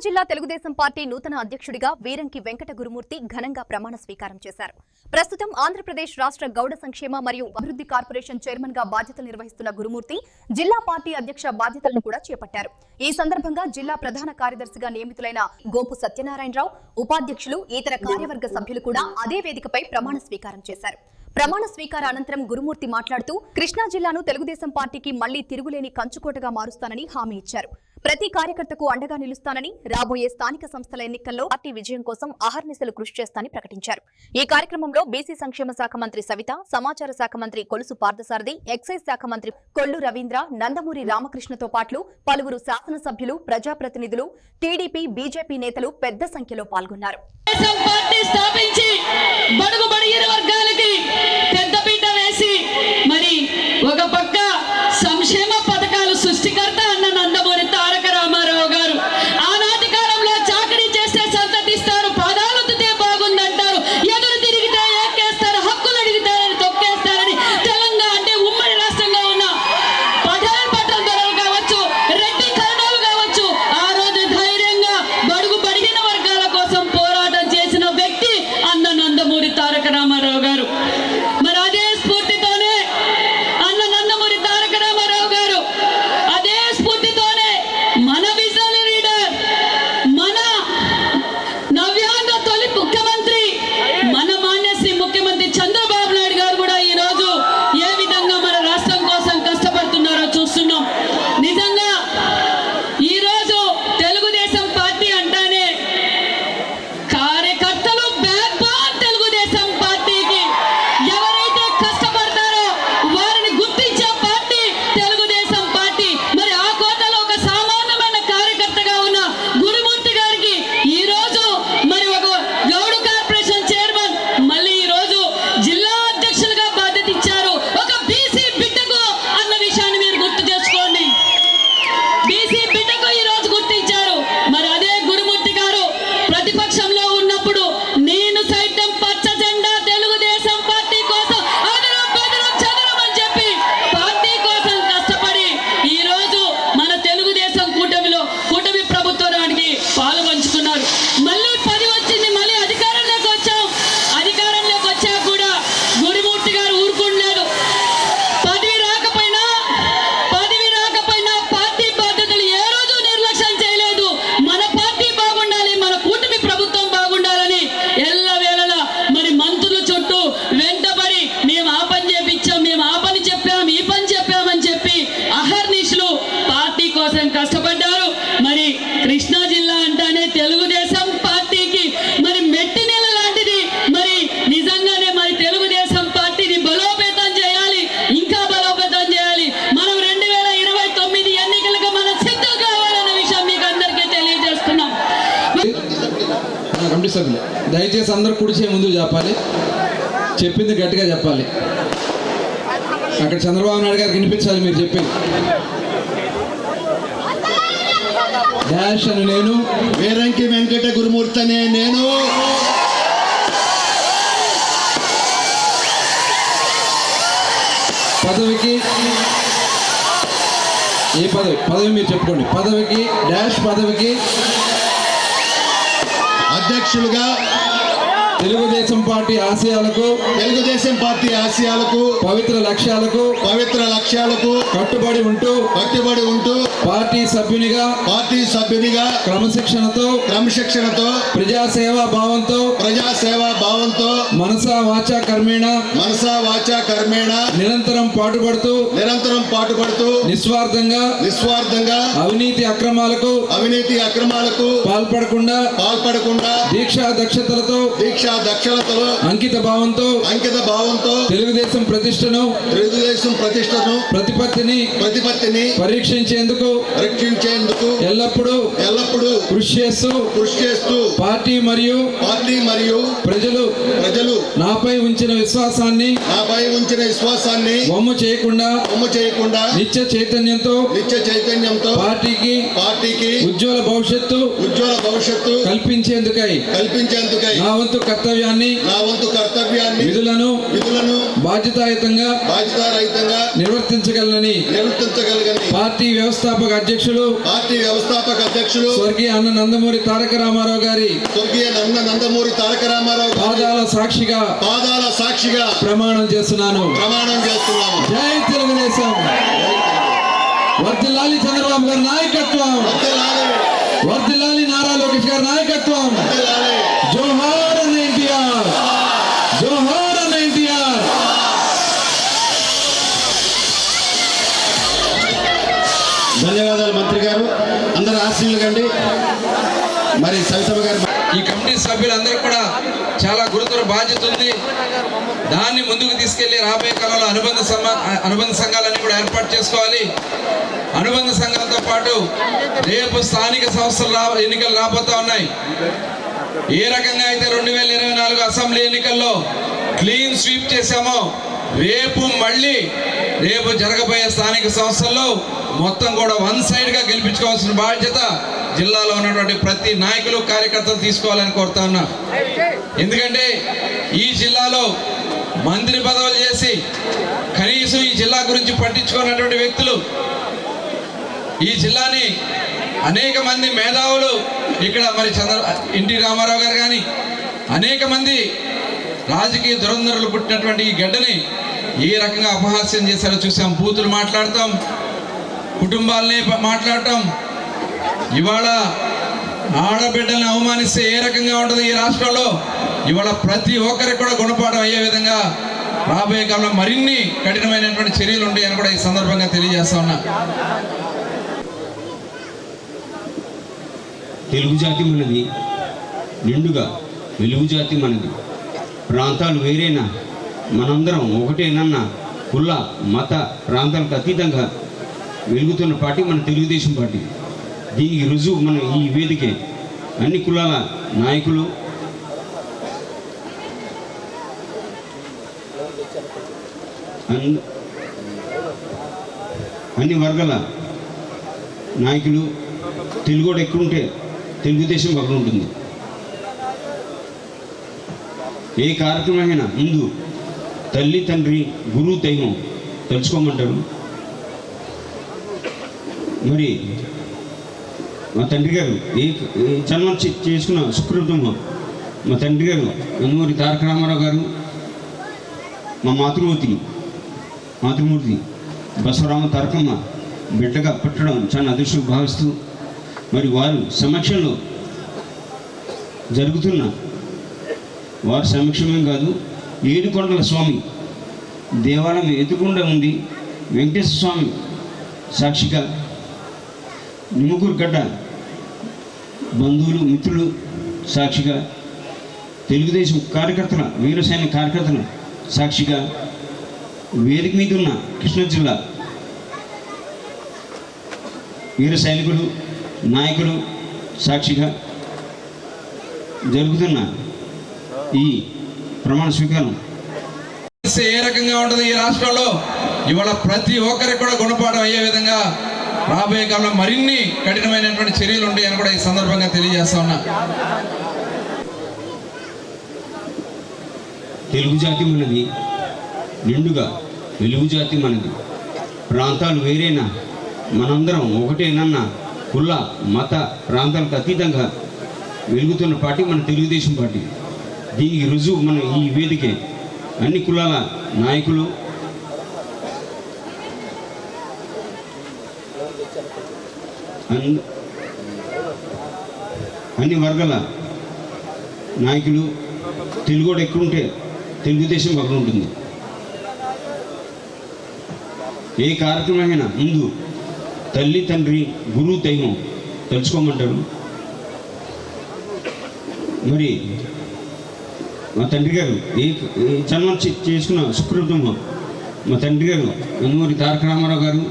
జిల్లా తెలుగుదేశం పార్టీ నూతన అధ్యక్షుడిగా వీరంకి వెంకట గురుమూర్తి ఘనంగా ప్రమాణ స్వీకారం చేశారు. ప్రస్తుతం ఆంధ్రప్రదేశ్ రాష్ట్ర గౌడ సంక్షేమ మరియు అభివృద్ధి కార్పొరేషన్ చైర్మన్ గా బాధ్యతలు నిర్వహిస్తున్న గురుమూర్తి జిల్లా పార్టీ అధ్యక్ష బాధ్యతలను కూడా చేపట్టారు. ఈ సందర్భంగా జిల్లా ప్రధాన కార్యదర్శిగా నియమితులైన గోపు సత్యనారాయణరావు, ఉపాధ్యక్షులు, ఇతర కార్యవర్గ సభ్యులు కూడా అదే వేదికపై ప్రమాణ స్వీకారం చేశారు. ప్రమాణ స్వీకార అనంతరం గురుమూర్తి మాట్లాడుతూ కృష్ణా జిల్లాను తెలుగుదేశం పార్టీకి మళ్లీ తిరుగులేని కంచుకోటగా మారుస్తానని హామీ ఇచ్చారు. ప్రతి కార్యకర్తకు అండగా నిలుస్తానని, రాబోయే స్థానిక సంస్థల ఎన్నికల్లో పార్టీ విజయం కోసం అహర్నిశలు కృషి చేస్తానని ప్రకటించారు. ఈ కార్యక్రమంలో బీసీ సంక్షేమ శాఖ మంత్రి సవిత, సమాచార శాఖ మంత్రి కొలుసు పార్థసారథి, ఎక్సైజ్ శాఖ మంత్రి కొల్లు రవీంద్ర, నందమూరి రామకృష్ణతో పాటు పలువురు శాసనసభ్యులు, ప్రజాప్రతినిధులు, టీడీపీ, బీజేపీ నేతలు పెద్ద సంఖ్యలో పాల్గొన్నారు. ఒక పక్క సంక్షేమ పథకాలు సృష్టికర్త అన్న నందమూరి తారక రామారావు గారు ఆనాటి కాలంలో చాకరీ చేస్తే సంతతిస్తారు, పాదాలొత్తితే బాగుందంటారు, ఎదురు తిరిగితే ఎక్కేస్తారు, హక్కులు అడిగితే తొక్కేస్తారని తెలంగాణ అంటే ఉమ్మడి రాష్ట్రంగా ఉన్న పఠాన్ పట్టణ ధరలు కావచ్చు, రెడ్డి కరణాలు కావచ్చు, ఆ రోజు ధైర్యంగా బడుగు బడిగిన వర్గాల కోసం పోరాటం చేసిన వ్యక్తి అన్న నందమూరి తారక రామారావు గారు. మరి అదే స్ఫూర్తితోనే మన విజనరీ లీడర్, మన నవ్యాంధ్ర తొలి ముఖ్యమంత్రి, మన మాన్యశ్రీ ముఖ్యమంత్రి చంద్రబాబు నాయుడు గారు కూడా ఈ రోజు ఏ విధంగా మన రాష్ట్రం కోసం కష్టపడుతున్నారో చూస్తున్నాం. నిజంగా ఈ రోజు తెలుగుదేశం పార్టీ అంటానే కార్యకర్తలు బ్యాక్ బోన్ తెలుగుదేశం పార్టీకి. ఎవరైతే కష్టపడతారో వారిని గుర్తించే పార్టీ తెలుగుదేశం పార్టీ. మరి ఆ కోటలో ఒక కార్యకర్తగా ఉన్న గురుమూర్తి గారికి ఈ రోజు మరి ఒక గౌడ కార్పొరేషన్ చైర్మన్, మళ్ళీ ఈ రోజు జిల్లా అధ్యక్షులుగా బాధ్యత ఇచ్చారు. ఒక బీసీ బిడ్డకు అన్న విషయాన్ని మీరు గుర్తు చేసుకోండి. బీసీ బిడ్డకు ఈ రోజు గుర్తించారు. మరి అదే గురుమూర్తి గారు ప్రతిపక్షంలో ఉన్నప్పుడు నేను సైతం పచ్చ జెండా తెలుగుదేశం పార్టీ కోసం అదరం బెదరం చదరం అని చెప్పి పార్టీ కోసం కష్టపడి ఈ రోజు మన తెలుగుదేశం కూటమి ప్రభుత్వానికి పాలు పంచుకున్నారు. మళ్ళీ 10 వచ్చింది, మళ్ళీ అధికారంలోకి వచ్చాం. అధికారంలోకి వచ్చా కూడా గురుమూర్తి గారు ఊరుకుండలేదు. పదవి రాకపోయినా పార్టీ బాధ్యతలు ఏ రోజు నిర్లక్ష్యం చేయలేదు. మన పార్టీ బాగుండాలి, మన కూటమి ప్రభుత్వం బాగుండాలని ఎల్లవేళలా మరి మంత్రుల చుట్టూ వెంటబడి మేము ఆ పని చేపించాం, మేము ఆ పని చెప్పాం, ఈ పని చెప్పామని చెప్పి అహర్నిశలు పార్టీ కోసం కష్టపడ్డారు. మరి కృష్ణా జిల్లా అంటానే తెలుగుదేశం పార్టీకి మరి మెట్టి నెల లాంటిది. మరి నిజంగానే మరి తెలుగుదేశం పార్టీని బలోపేతం చేయాలి, ఇంకా బలోపేతం చేయాలి. మనం 2029 ఎన్నికలకు మనం సిద్ధం కావాలన్న విషయం మీకు అందరికీ తెలియజేస్తున్నాం. కమిటీ సభ్యులు దయచేసి అందరూ కుడిచే ముందు చెప్పాలి, చెప్పింది గట్టిగా చెప్పాలి. అక్కడ చంద్రబాబు నాయుడు గారికి వినిపించాలి మీరు చెప్పింది. డాష్ అని నేను వీరంకి వెంకట గురుమూర్తి అనే నేను పదవికి ఏ పదవి మీరు చెప్పుకోండి. పదవికి డాష్ పదవికి అధ్యక్షులుగా తెలుగుదేశం పార్టీ ఆశయాలకు పవిత్ర లక్ష్యాలకు కట్టుబడి ఉంటూ పార్టీ సభ్యునిగా క్రమశిక్షణతో ప్రజాసేవా భావంతో మనసా వాచా కర్మేణ నిరంతరం పాటుపడుతూ నిస్వార్థంగా అవినీతి అక్రమాలకు పాల్పడకుండా దీక్షా దక్షతలతో అంకిత భావంతో తెలుగుదేశం ప్రతిష్టను ప్రతిపత్తిని పరీక్షించేందుకు ఎల్లప్పుడూ కృషి చేస్తూ పార్టీ మరియు ప్రజలు నాపై ఉంచిన విశ్వాసాన్ని వమ్ము చేయకుండా నిత్య చైతన్యంతో పార్టీకి ఉజ్వల భవిష్యత్తు కల్పించేందుకై నా వంతు కర్తవ్యాన్ని విధులను బాధ్యతాయుతంగా నిర్వర్తించగలనని పార్టీ వ్యవస్థాపక అధ్యక్షులు స్వర్గీయ అన్న నందమూరి తారక రామారావు గారి పాదాల సాక్షిగా ప్రమాణం చేస్తున్నాను. జై తెలుగుదేశం. వర్ధిల్లాలి చంద్రబాబు గారి నాయకత్వం, వర్ధిల్లాలి నారా లోకేష్ గారి నాయకత్వం. జోహార్ అన్న ఎన్టీఆర్, జోహార్ అన్న ఎన్టీఆర్. ధన్యవాదాలు మంత్రి గారు, అందరూ ఆశీర్లు కండి. మరి సవితమ్మ గారు, ఈ కమిటీ సభ్యులందరూ కూడా చాలా గురుతర బాధ్యత ఉంది. దాన్ని ముందుకు తీసుకెళ్లి రాబోయే కాలంలో అనుబంధ సంఘాలన్నీ కూడా ఏర్పాటు చేసుకోవాలి. అనుబంధ సంఘాలతో పాటు రేపు స్థానిక సంస్థల ఎన్నికలు రాబోతా ఉన్నాయి. ఏ రకంగా అయితే 2024 అసెంబ్లీ ఎన్నికల్లో క్లీన్ స్వీప్ చేశామో, రేపు జరగబోయే స్థానిక సంస్థల్లో మొత్తం కూడా వన్ సైడ్గా గెలిపించుకోవాల్సిన బాధ్యత జిల్లాలో ఉన్నటువంటి ప్రతి నాయకులు కార్యకర్తలు తీసుకోవాలని కోరుతా ఉన్నా. ఎందుకంటే ఈ జిల్లాలో మంత్రి పదవులు చేసి కనీసం ఈ జిల్లా గురించి పట్టించుకున్నటువంటి వ్యక్తులు, ఈ జిల్లాని అనేక మంది మేధావులు, ఇక్కడ మరి ఎన్టీ రామారావు గారు కానీ అనేక మంది రాజకీయ దురంధరులు పుట్టినటువంటి ఈ గడ్డని ఏ రకంగా అపహాస్యం చేశారో చూసాం. బూతులు మాట్లాడతాం, కుటుంబాలని మాట్లాడటం. ఇవాళ ఆడబిడ్డల్ని అవమానిస్తే ఏ రకంగా ఉంటుంది ఈ రాష్ట్రంలో, ఇవాళ ప్రతి ఒక్కరికి కూడా గుణపాఠం అయ్యే విధంగా రాబోయే కాలంలో మరిన్ని కఠినమైనటువంటి చర్యలు ఉంటాయని కూడా ఈ సందర్భంగా తెలియజేస్తా ఉన్నా. తెలుగు జాతి మనది, నిండుగా వెలుగు జాతి మనది. ప్రాంతాలు వేరేనా, మనందరం ఒకటేనన్న కుల మత ప్రాంతాలకు అతీతంగా వెలుగుతున్న పార్టీ మన తెలుగుదేశం పార్టీ. దీనికి రుజువు మన ఈ వేదికే. అన్ని కులాల నాయకులు, అన్ని వర్గాల నాయకులు, తెలుగుడు ఎక్కువ తెలుగుదేశం పక్కన ఉంటుంది. ఏ కార్యక్రమమైనా ముందు తల్లి తండ్రి గురువు దైవం తెలుసుకోమంటారు. మరి మా తండ్రి గారు ఏ జన్మ చేసుకున్న సుకృతం, మా తండ్రి గారు నందమూరి తారక రామారావు గారు, మా మాతృమూర్తి బసవరామ తారకమ్మ బిడ్డగా పుట్టడం చాలా అదృష్టం భావిస్తూ, మరి వారు సమక్షంలో జరుగుతున్న వారి సమక్షమే కాదు, ఏడుకొండల స్వామి దేవాలయం ఎదుగుండా ఉంది. వెంకటేశ్వర స్వామి సాక్షిగా, నిమ్మకూరు గడ్డ బంధువులు మిత్రులు సాక్షిగా, తెలుగుదేశం కార్యకర్తల వీర సైనిక కార్యకర్తల సాక్షిగా, వేదిక మీద ఉన్న కృష్ణా జిల్లా వీర సైనికులు నాయకులు సాక్షిగా జరుగుతున్న ఈ ప్రమాణ స్వీకారం ఏ రకంగా ఉంటుంది ఈ రాష్ట్రంలో, ఇవాళ ప్రతి ఒక్కరికి కూడా గుణపాఠం అయ్యే విధంగా రాబోయే కాలంలో మరిన్ని కఠినమైనటువంటి చర్యలు ఉంటాయని కూడా ఈ సందర్భంగా తెలియజేస్తా ఉన్నా. తెలుగు జాతి మనది, నిండుగా వెలుగు జాతి మనది. ప్రాంతాలు వేరేనా, మనందరం ఒకటేనన్న కుల మత ప్రాంతాలకు అతీతంగా వెలుగుతున్న పార్టీ మన తెలుగుదేశం పార్టీ. దీనికి రుజువు మన ఈ వేదికే. అన్ని కులాల నాయకులు, అన్ని వర్గాల నాయకులు, తెలుగుడు ఎక్కువ తెలుగుదేశం పక్కన ఉంటుంది. ఏ కార్యక్రమమైనా ముందు తల్లి తండ్రి గురువు దైవం తెలుసుకోమంటారు. మరి మా తండ్రి గారు ఏ జన్మ చేసుకున్న సుకృతం, మా తండ్రి గారు నందమూరి తారక రామారావు గారు,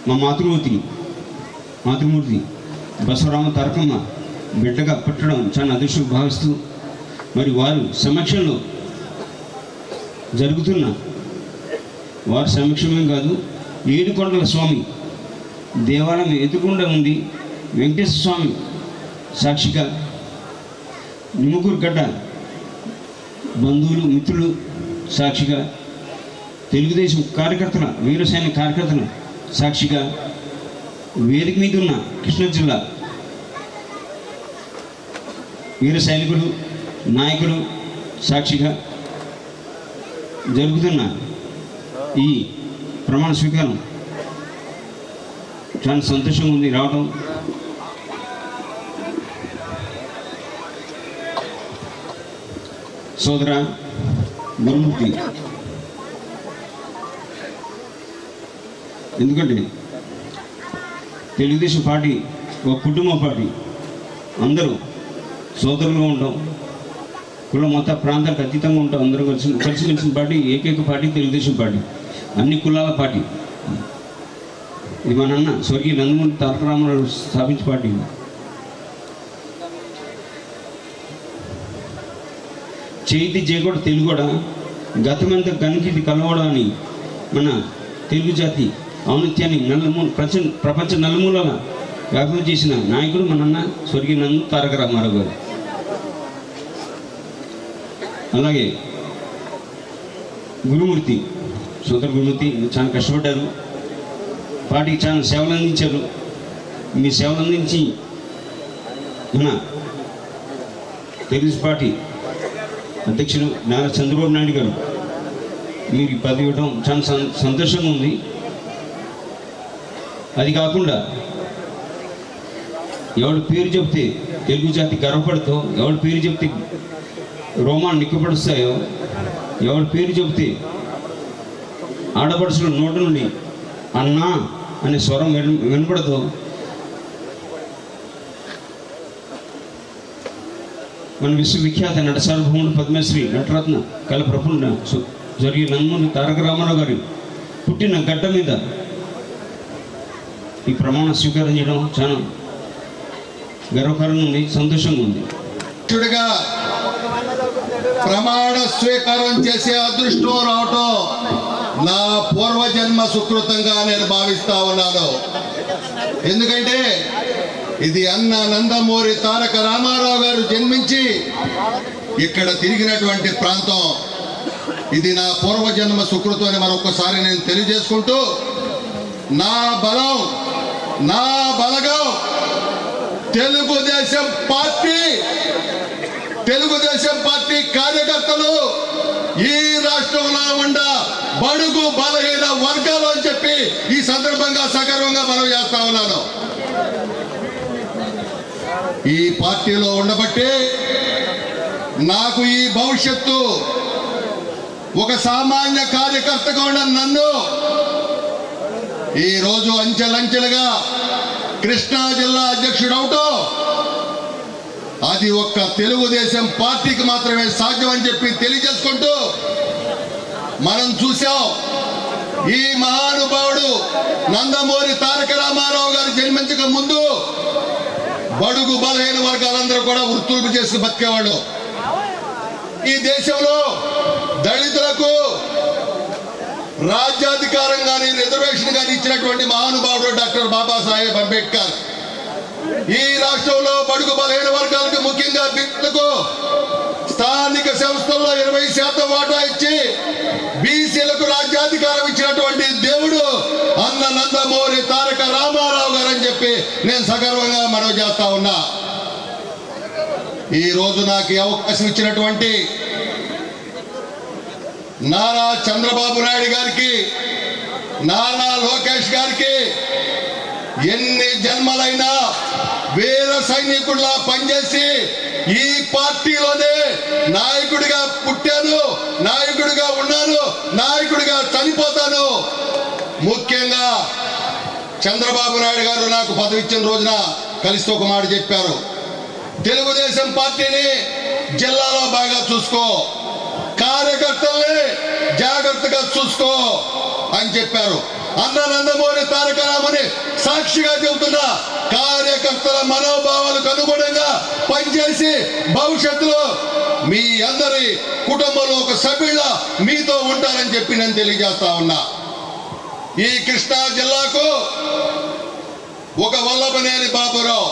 మా మాతృమూర్తి బసవరామ తారకమ్మ బిడ్డగా పుట్టడం చాలా అదృష్టం భావిస్తూ, మరి వారు సమక్షంలో జరుగుతున్న వారి సమక్షమే కాదు, ఏడుకొండల స్వామి దేవాలయం ఎదుగుండా ఉంది. వెంకటేశ్వర స్వామి సాక్షిగా, నిమ్మకూరు గడ్డ బంధువులు మిత్రులు సాక్షిగా, తెలుగుదేశం కార్యకర్తల, వీర సైనిక కార్యకర్తల సాక్షిగా, వేదిక మీద ఉన్న కృష్ణా జిల్లా వీర సైనికులు, నాయకులు సాక్షిగా జరుగుతున్న ఈ ప్రమాణ స్వీకారం చాలా సంతోషంగా ఉంది రావడం. సోదర గురుమూర్తి, ఎందుకంటే తెలుగుదేశం పార్టీ ఒక కుటుంబ పార్టీ, అందరూ సోదరులుగా ఉంటాం, కుల మత ప్రాంతాలకు అతీతంగా ఉంటాం, అందరూ కలిసిమెలిసిన పార్టీ, ఏకైక పార్టీ తెలుగుదేశం పార్టీ, అన్ని కులాల పార్టీ. ఇది మా నాన్న స్వర్గీయ నందమూరి తారక రామారావు స్థాపించిన పార్టీ. చేతి చేయకూడ తెలుగుడ గతమంత కనికిది కలవడం అని మన తెలుగు జాతి ఔన్నత్యాన్ని ప్రపంచ నలుమూలగా వ్యాప్తం చేసిన నాయకుడు మన అన్న స్వర్గీయ నందమూరి తారక రామారావు గారు. అలాగే గురుమూర్తి, సోదర గురుమూర్తి చాలా కష్టపడ్డారు, పార్టీకి చాలా సేవలు అందించారు. మీ సేవలు అందించి మన తెలుగుదేశం పార్టీ అధ్యక్షులు నారా చంద్రబాబు నాయుడు గారు మీరు పదవి ఇవ్వడం చాలా సంతోషంగా ఉంది. అది కాకుండా ఎవరి పేరు చెప్తే తెలుగు జాతి గర్వపడుతో, ఎవరి పేరు చెప్తే రోమాన్ని నిక్కపడుస్తాయో, ఎవరి పేరు చెబితే ఆడపడుచుల నోటి నుండి అన్నా అనే స్వరం వినపడదు. మన విశ్వవిఖ్యాత నట సార్వభౌముడు పద్మశ్రీ నటరత్న కళ ప్రపుణ జరిగే నందమూరి తారక రామారావు గారి పుట్టిన గడ్డ మీద ఈ ప్రమాణ స్వీకారం చేయడం చాలా గర్వకారంగా ఉంది, సంతోషంగా ఉంది. ప్రమాణ స్వీకారం చేసే అదృష్టం రావటం నా పూర్వజన్మ సుకృతంగా నేను భావిస్తా ఉన్నాను. ఎందుకంటే ఇది అన్న నందమూరి తారక రామారావు గారు జన్మించి ఇక్కడ తిరిగినటువంటి ప్రాంతం. ఇది నా పూర్వజన్మ సుకృతం అని మరొకసారి నేను తెలియజేసుకుంటూ, నా బలం, నా బలగం తెలుగుదేశం పార్టీ కార్యకర్తలు, ఈ రాష్ట్రంలో ఉండ బడుగు బలహీన వర్గాలు అని చెప్పి ఈ సందర్భంగా సగర్వంగా మనం చేస్తా ఉన్నాను. ఈ పార్టీలో ఉండబట్టి నాకు ఈ భవిష్యత్తు, ఒక సామాన్య కార్యకర్తగా ఉన్న నన్ను ఈ రోజు అంచెలంచెలుగా కృష్ణా జిల్లా అధ్యక్షుడు అవటం అది ఒక్క తెలుగుదేశం పార్టీకి మాత్రమే సాధ్యం అని చెప్పి తెలియజేసుకుంటూ, మనం చూసాం ఈ మహానుభావుడు నందమూరి తారక రామారావు గారు జన్మించక ముందు బడుగు బలహీన వర్గాలందరూ కూడా వృత్తులు చేసి బతికేవాళ్ళు. ఈ దేశంలో దళితులకు రాజ్యాధికారం కానీ రిజర్వేషన్ కానీ ఇచ్చినటువంటి మహానుభావుడు డాక్టర్ బాబాసాహెబ్ అంబేద్కర్. ఈ రాష్ట్రంలో బడుగు బలహీన వర్గాలకు, ముఖ్యంగా బిడ్డలకు స్థానిక సంస్థల్లో 20% వాటా ఇచ్చి బీసీలకు రాజ్యాధికారం ఇచ్చినటువంటి దేవుడు అన్న నందమూరి తారక రామారావు గారు అని చెప్పి నేను సగర్వంగా మనవి చేస్తా ఉన్నా. ఈ రోజు నాకు అవకాశం ఇచ్చినటువంటి నారా చంద్రబాబు నాయుడు గారికి, నారా లోకేష్ గారికి ఎన్ని జన్మలైనా వీర సైనికుడిలా పనిచేసి ఈ పార్టీలోనే నాయకుడిగా పుట్టాను, నాయకుడిగా ఉన్నాను, నాయకుడిగా చనిపోతాను. ముఖ్యంగా చంద్రబాబు నాయుడు గారు నాకు పదవి ఇచ్చిన రోజున కలిసి ఒక మాట చెప్పారు, తెలుగుదేశం పార్టీని జిల్లాలో బాగా చూసుకో, కార్యకర్తల్ని జాగ్రత్తగా చూసుకో అని చెప్పారు. అన్న నందమూరి తారక రామని సాక్షిగా చెబుతున్నా, కార్యకర్తల మనోభావాలకు అనుగుణంగా పనిచేసి భవిష్యత్తులో మీ అందరి కుటుంబంలో ఒక సభ్యుల మీతో ఉంటారని చెప్పి నేను తెలియజేస్తా ఉన్నా. ఈ కృష్ణా జిల్లాకు ఒక వల్లభనేని బాబురావు,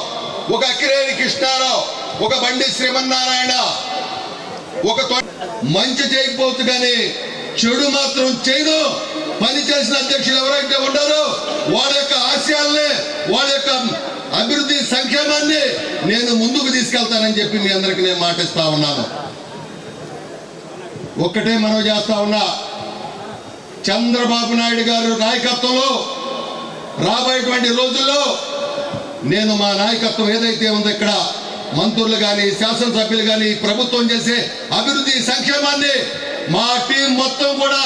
ఒక అక్కినేని కృష్ణారావు, ఒక బండి శ్రీమన్నారాయణ మంచి చేయకపోవచ్చు కానీ చెడు మాత్రం చేయదు. పని చేసిన అధ్యక్షులు ఎవరైతే ఉన్నారో వాళ్ళ యొక్క ఆశయాల్ని, వాళ్ళ యొక్క అభివృద్ధి సంక్షేమాన్ని నేను ముందుకు తీసుకెళ్తానని చెప్పి మీ అందరికి నేను మాటిస్తా ఉన్నాను. ఒక్కటే మనం చేస్తా ఉన్నా, చంద్రబాబు నాయుడు గారు నాయకత్వంలో రాబోయేటువంటి రోజుల్లో నేను మా నాయకత్వం ఏదైతే ఉందో ఇక్కడ మంత్రులు కానీ శాసనసభ్యులు కానీ ప్రభుత్వం చేసే అభివృద్ధి సంక్షేమాన్ని మా టీం మొత్తం కూడా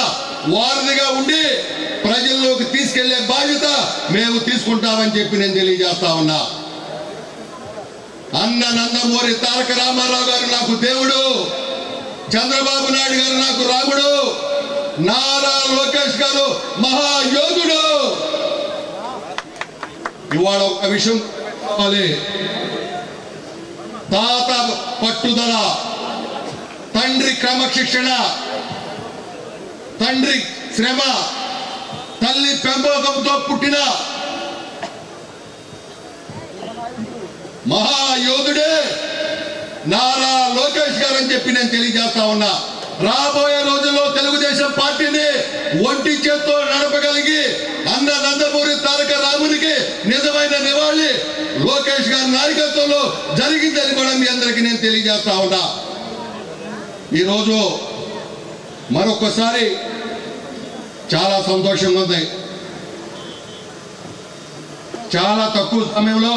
వారధిగా ఉండి ప్రజల్లోకి తీసుకెళ్లే బాధ్యత మేము తీసుకుంటామని చెప్పి నేను తెలియజేస్తా ఉన్నా. అన్న నందమూరి తారక రామారావు గారు నాకు దేవుడు, చంద్రబాబు నాయుడు గారు నాకు రాముడు, నారా లోకేష్ గారు మహాయోధుడు. ఇవాళ ఒక విషయం కావాలి, తాత పట్టుదల, తండ్రి క్రమశిక్షణ, తండ్రి శ్రమ, తల్లి పెంపకంతో పుట్టిన మహాయోధుడే నారా లోకేష్ గారు అని చెప్పి నేను తెలియజేస్తా ఉన్నా. రాబోయే రోజుల్లో తెలుగుదేశం పార్టీని ఒంటి చేత్తో నడపగలిగి అన్న నందమూరి తారక రామునికి నిజమైన నివాళి లోకేష్ గారి నాయకత్వంలో జరిగిందని కూడా మీ అందరికీ నేను తెలియజేస్తా ఉన్నా. ఈరోజు మరొకసారి చాలా సంతోషంగా ఉంది. చాలా తక్కువ సమయంలో